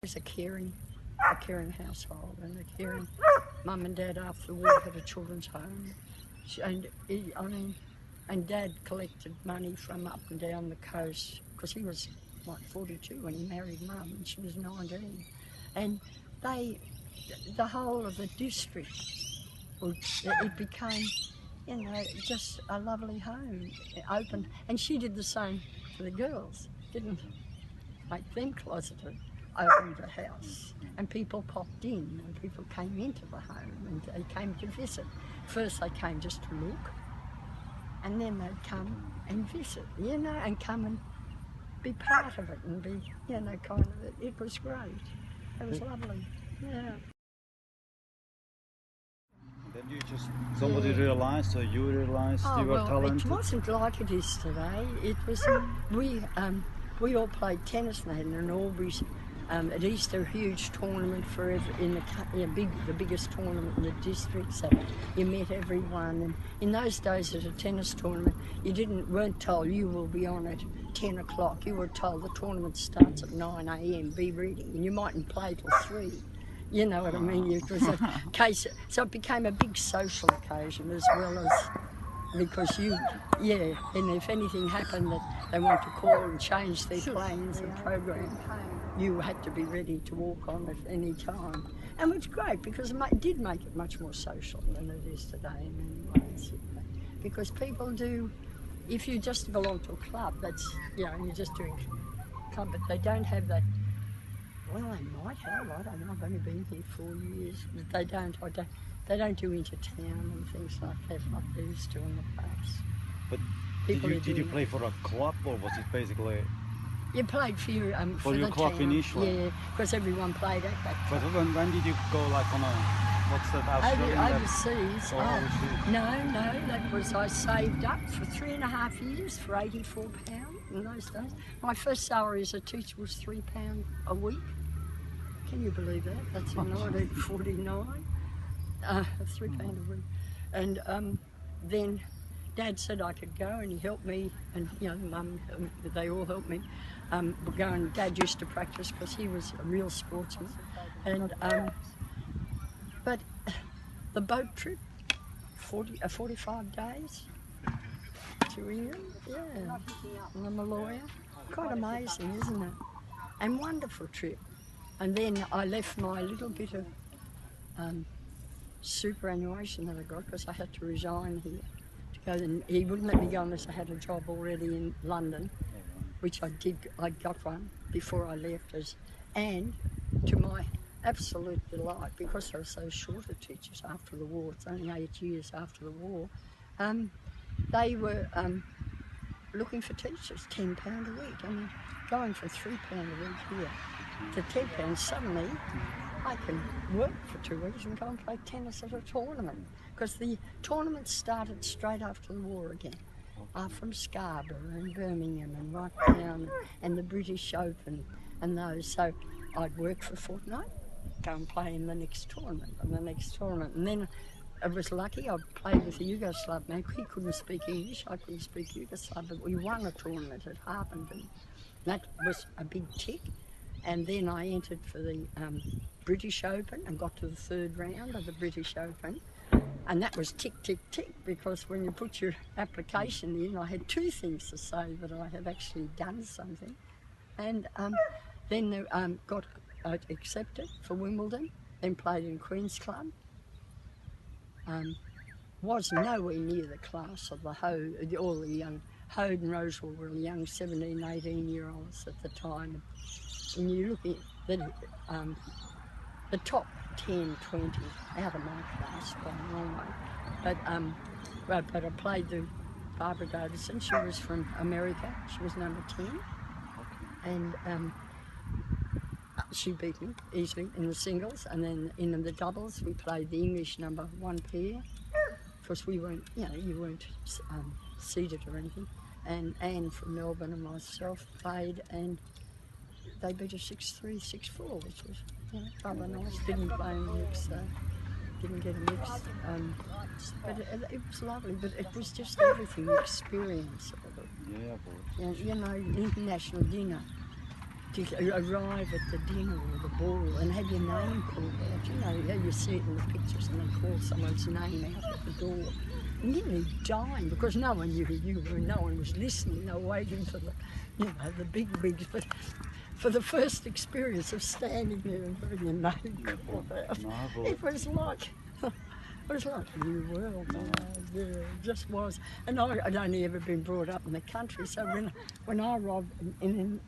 was a caring household and a caring mum and dad after the war had a children's home. And Dad collected money from up and down the coast because he was like 42 when he married Mum and she was 19. And the whole of the district, it became, just a lovely home, open. And she did the same for the girls, didn't make them closeted, opened the house. And people popped in and people came into the home and they came to visit. First they came just to look, and then they'd come and visit, and come and be part of it and be, kind of, it was great. It was lovely, yeah. Then somebody realised, or you realised you were talented? It wasn't like it is today. It was, we all played tennis and in Albury's. At Easter, a huge tournament the biggest tournament in the district, so you met everyone. And in those days at a tennis tournament, you weren't told you will be on at 10 o'clock. You were told the tournament starts at 9 a.m, be ready, and you mightn't play till 3. You know what I mean? It was a case, so it became a big social occasion as well as, because and if anything happened that they wanted to call and change their plans and program, you had to be ready to walk on at any time. And it was great because it did make it much more social than it is today in many ways. Because people do, if you just belong to a club, that's, and you're just doing club, but they don't have that. Well, they might have, I don't know, I've only been here 4 years, but they don't do intertown and things like that like they used to in the past. But did you play for a club, or was it basically... You played for your club town. initially? Yeah, because everyone played at that club. But when did you go like on a, what's that, Australian? Overseas. I saved up for 3.5 years for £84 in those days. My first salary as a teacher was £3 a week. Can you believe that? That's in 1949. £3 a week. And then Dad said I could go, and he helped me, and Mum, they all helped me go. And Dad used to practice because he was a real sportsman. And but the boat trip, 45 days to England, and I'm a lawyer. Quite amazing, isn't it? And wonderful trip. And then I left my little bit of superannuation that I got because I had to resign here. And he wouldn't let me go unless I had a job already in London, which I did. I got one before I left, and to my absolute delight, because they were so short of teachers after the war, it's only 8 years after the war, they were looking for teachers, £10 a week, and going from £3 a week here to £10, suddenly I can work for 2 weeks and go and play tennis at a tournament, because the tournament started straight after the war again, from Scarborough and Birmingham and right down, and the British Open and those. So I'd work for a fortnight, go and play in the next tournament and the next tournament. And then I was lucky, I played with a Yugoslav man. He couldn't speak English, I couldn't speak Yugoslav, but we won a tournament at Harpenden. That was a big tick. And then I entered for the British Open and got to the 3rd round of the British Open. And that was tick, tick, tick, because when you put your application in, I had 2 things to say that I had actually done something. And then got accepted for Wimbledon, then played in Queen's Club. Was nowhere near the class of all the young, Hode and Rosewell were young 17, 18-year-olds at the time. And you look at the top 10, 20 out of my class by a long way. But I played the Barbara Davison. She was from America. She was number 10. And she beat me easily in the singles. And then in the doubles, we played the English number 1 pair. Because we weren't, you weren't seeded or anything. And Anne from Melbourne and myself played, and they beat us 6-3, 6-4, which was rather nice. Didn't play in the mix, didn't get a mix. But it was lovely, but it was just everything, the experience of it. Yeah, of course. International dinner to arrive at the dinner or the ball and have your name called out. You know, how you see it in the pictures and they call someone's name out at the door. Nearly dying because no one knew who you were, no one was listening, they were waiting for the, you know, the big wigs. But for the first experience of standing there and having your name called out, it was like... It was like a new world, yeah, it just was. And I'd only ever been brought up in the country, so when I arrived in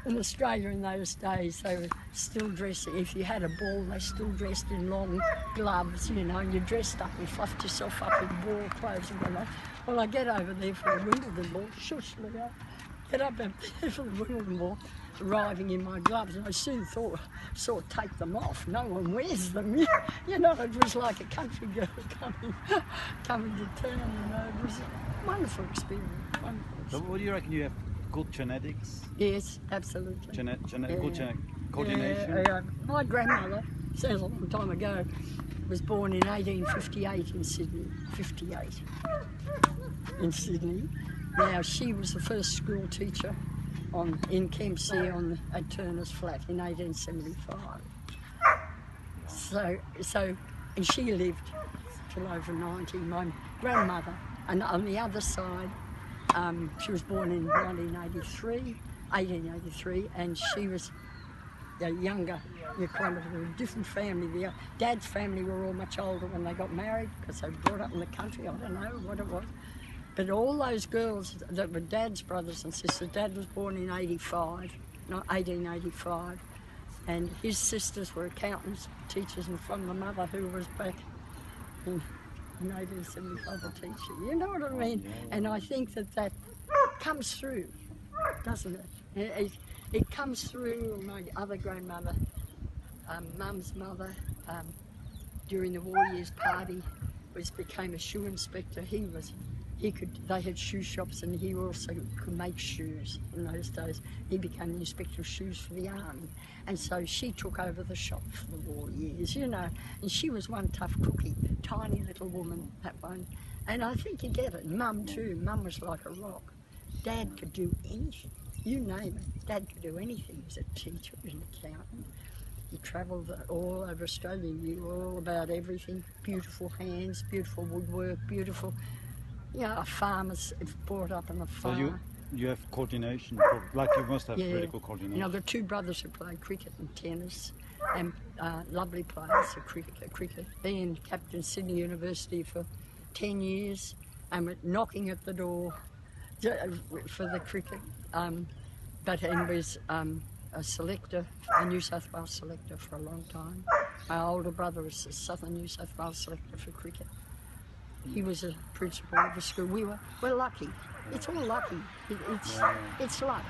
Australia in those days, they were still dressing. If you had a ball, they still dressed in long gloves, you know, and you dressed up and fluffed yourself up in ball clothes and whatnot. Well, I get over there for the Wimbledon ball, shush, look out. Get up there for the Wimbledon ball, arriving in my gloves, and I soon saw take them off. No one wears them. You know, it was like a country girl coming to town. You know, it was a wonderful experience. So, what do you reckon? You have good genetics? Yes, absolutely. Good coordination. Yeah. My grandmother, sounds a long time ago, was born in 1858 in Sydney. 58 in Sydney. Now, she was the first school teacher in Kempsey at Turner's Flat in 1875. And she lived till over 90. My grandmother, and on the other side, she was born in 1883, and she was a younger, kind of a different family. The Dad's family were all much older when they got married because they were brought up in the country. I don't know what it was. But all those girls that were Dad's brothers and sisters, Dad was born in 1885, and his sisters were accountants, teachers, and from the mother who was back in 1875 a teacher. You know what I mean? And I think that comes through, doesn't it? It comes through. My other grandmother, Mum's mother, during the war years party, became a shoe inspector. They had shoe shops, and he also could make shoes in those days. He became the inspector of shoes for the army, and so she took over the shop for the war years, you know. And she was one tough cookie, tiny little woman, that one. And I think you get it. Mum too. Mum was like a rock. Dad could do anything. You name it. Dad could do anything. He was a teacher, he was an accountant. He travelled all over Australia. He knew all about everything. Beautiful hands, beautiful woodwork, beautiful. Yeah, farmers brought up on the farm. So you have coordination, like you must have really good coordination. You know, the two brothers who played cricket and tennis, and lovely players of cricket. Ian captained Sydney University for 10 years, and were knocking at the door for the cricket. But he was a selector, a New South Wales selector for a long time. My older brother was a Southern New South Wales selector for cricket. He was a principal of the school. We're lucky. It's all lucky. It's luck.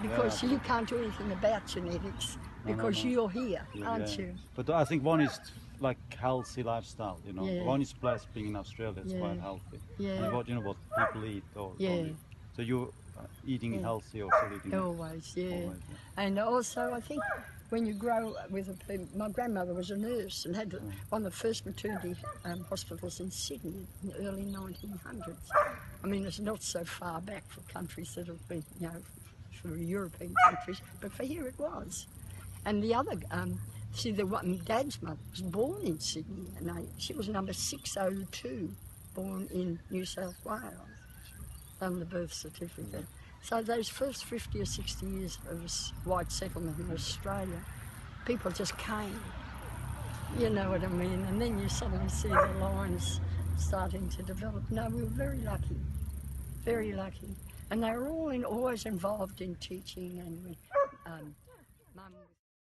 Because you can't do anything about genetics because you're here, aren't you? But I think one is like healthy lifestyle, you know. One is blessed being in Australia, it's quite healthy. And what people eat or don't eat. So you're eating healthy or still eating Always, And also I think when you grow with my grandmother was a nurse and had one of the first maternity hospitals in Sydney in the early 1900s. I mean, it's not so far back for countries that have been, you know, for European countries, but for here it was. And the other, Dad's mother was born in Sydney, and she was number 602, born in New South Wales, on the birth certificate. So those first 50 or 60 years of white settlement in Australia, people just came, you know what I mean? And then you suddenly see the lines starting to develop. No, we were very lucky, very lucky. And they were all always involved in teaching, and Mum